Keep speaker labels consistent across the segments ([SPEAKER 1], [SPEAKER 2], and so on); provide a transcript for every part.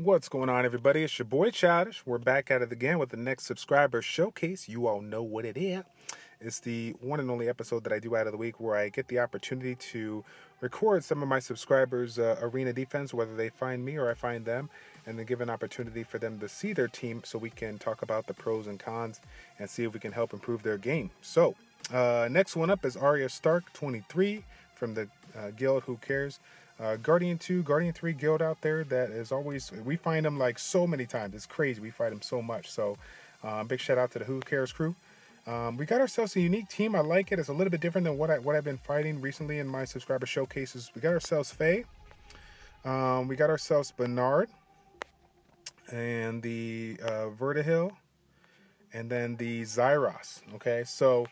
[SPEAKER 1] What's going on, everybody? It's your boy Childish. We're back at it again with the next subscriber showcase. You all know what it is. It's the one and only episode that I do out of the week where I get the opportunity to record some of my subscribers' arena defense, whether they find me or I find them, and then give an opportunity for them to see their team so we can talk about the pros and cons and see if we can help improve their game. So, next one up is AryaStark23 from the guild Who Cares? Guardian 2, Guardian 3 guild out there that is always, we find them like so many times. It's crazy. We fight them so much. So big shout out to the Who Cares crew. We got ourselves a unique team. I like it. It's a little bit different than what I've been fighting recently in my subscriber showcases. We got ourselves Faye. We got ourselves Bernard and the Verdehile and then the Zaiross. Okay, so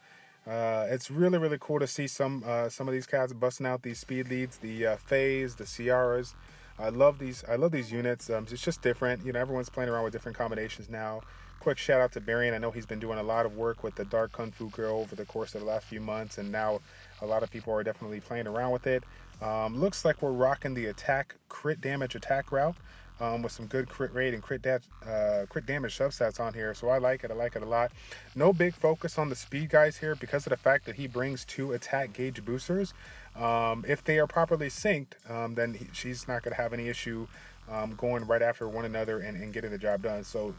[SPEAKER 1] it's really cool to see some of these cats busting out these speed leads, the Fays, the Ciaras. I love these units. It's just different. You know, everyone's playing around with different combinations now. Quick shout out to Barian. I know he's been doing a lot of work with the Dark Kung Fu Girl over the course of the last few months, and now a lot of people are definitely playing around with it. Looks like we're rocking the crit damage attack route. With some good crit rate and crit damage substats on here. So I like it a lot. No big focus on the speed guys here because of the fact that he brings 2 attack gauge boosters. If they are properly synced, then she's not going to have any issue going right after one another and getting the job done. So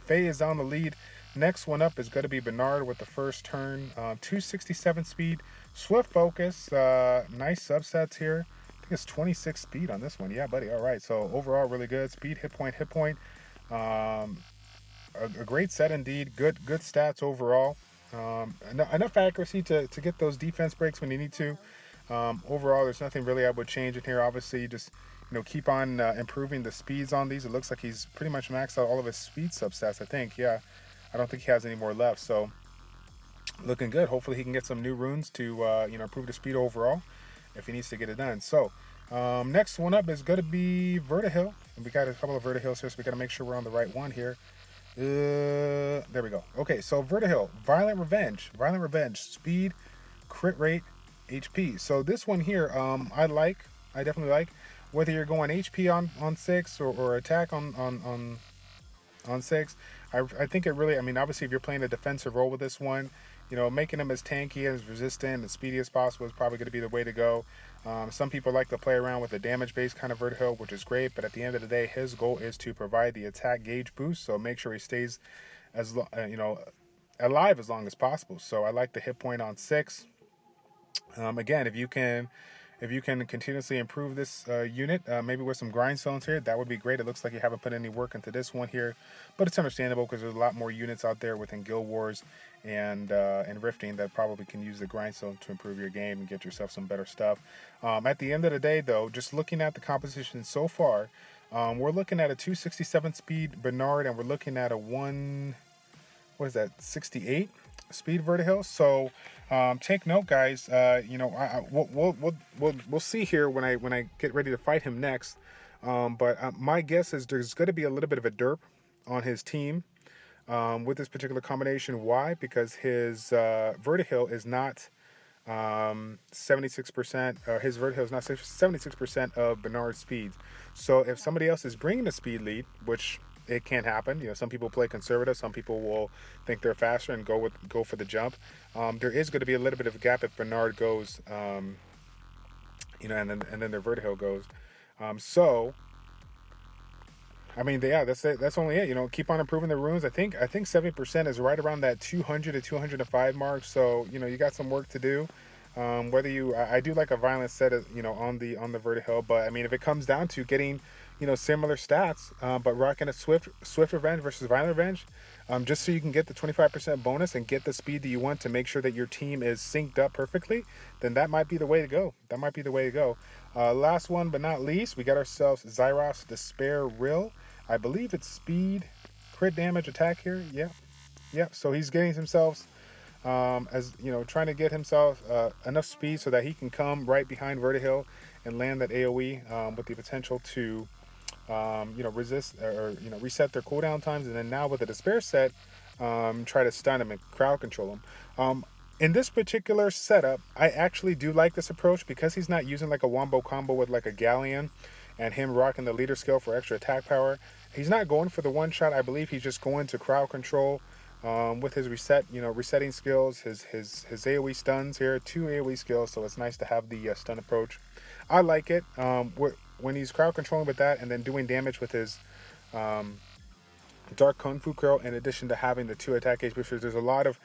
[SPEAKER 1] Faye is on the lead. Next one up is going to be Bernard with the first turn. 267 speed, swift focus, nice subsets here. It's 26 speed on this one. Yeah, buddy. All right. So overall, really good speed, hit point. A great set indeed. Good stats overall. Enough accuracy to get those defense breaks when you need to. Overall, there's nothing really I would change in here. Obviously, just keep on improving the speeds on these. It looks like he's pretty much maxed out all of his speed substats. I think. Yeah, I don't think he has any more left. So looking good. Hopefully, he can get some new runes to improve the speed overall, if he needs to get it done. So next one up is going to be Verdehile. And we got a couple of Verdehiles here, so we got to make sure we're on the right one here. There we go. Okay, so Verdehile, Violent Revenge, speed, crit rate, HP. So this one here, I definitely like. Whether you're going HP on 6 or attack on 6, I think it really, obviously if you're playing a defensive role with this one, making him as tanky, as resistant, as speedy as possible is probably going to be the way to go. Some people like to play around with a damage-based kind of Verdehile, which is great, but at the end of the day, his goal is to provide the attack gauge boost, so make sure he stays as alive as long as possible. So I like the hit point on 6. Again, if you can continuously improve this unit, maybe with some grindstones here, that would be great. It looks like you haven't put any work into this one here, but it's understandable because there's a lot more units out there within Guild Wars and Rifting that probably can use the grindstone to improve your game and get yourself some better stuff. At the end of the day, though, just looking at the composition so far, we're looking at a 267 speed Bernard, and we're looking at a 68 speed Verdehile. So take note, guys. We'll see here when I get ready to fight him next. But my guess is there's going to be a little bit of a derp on his team with this particular combination. Why? Because his Verdehile is not 76%. His Verdehile is not 76% of Bernard's speed. So if somebody else is bringing a speed lead, which it can happen. Some people play conservative. Some people will think they're faster and go for the jump. There is going to be a little bit of a gap if Bernard goes, and then their Verdehile goes. That's only it. Keep on improving the runes. I think 70% is right around that 200 to 205 mark. So you got some work to do. I do like a violent set on the Verdehile, but if it comes down to getting similar stats, but rocking a swift revenge versus violent revenge, just so you can get the 25% bonus and get the speed that you want to make sure that your team is synced up perfectly, then that might be the way to go. Last one but not least, we got ourselves Zaiross Despair Rill. I believe it's speed, crit damage, attack here. Yeah. So he's getting himself trying to get himself enough speed so that he can come right behind Verdehile and land that AoE with the potential to resist or reset their cooldown times, and then now with the Despair set, try to stun him and crowd control him. In this particular setup, I actually do like this approach because he's not using like a wombo combo with like a Galleon and him rocking the leader skill for extra attack power. He's not going for the one shot. I believe he's just going to crowd control with his resetting skills, his AoE stuns here, 2 AoE skills, so it's nice to have the stun approach. I like it. When he's crowd controlling with that and then doing damage with his Dark Kung Fu Curl, in addition to having the 2 attack gauge boosters, there's a lot of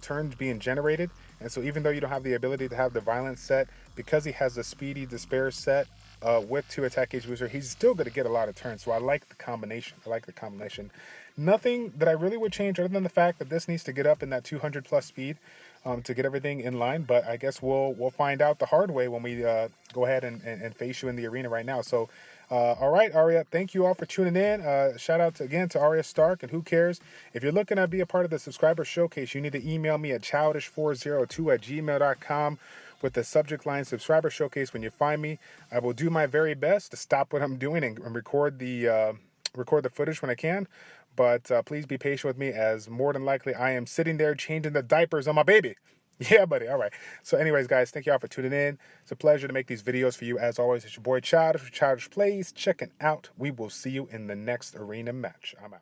[SPEAKER 1] turns being generated, and so even though you don't have the ability to have the violence set, because he has the speedy despair set with 2 attack gauge booster, he's still going to get a lot of turns. So I like the combination. Nothing that I really would change other than the fact that this needs to get up in that 200 plus speed to get everything in line. But I guess we'll find out the hard way when we go ahead and face you in the arena right now. So all right, Arya, thank you all for tuning in. Shout out again to Arya Stark, and who cares? If you're looking to be a part of the subscriber showcase, you need to email me at childish402@gmail.com with the subject line subscriber showcase. When you find me, I will do my very best to stop what I'm doing and record the footage when I can. But please be patient with me, as more than likely I am sitting there changing the diapers on my baby. Yeah, buddy. All right. So anyways, guys, thank you all for tuning in. It's a pleasure to make these videos for you. As always, it's your boy Childish with Childish Plays. Checking out. We will see you in the next arena match. I'm out.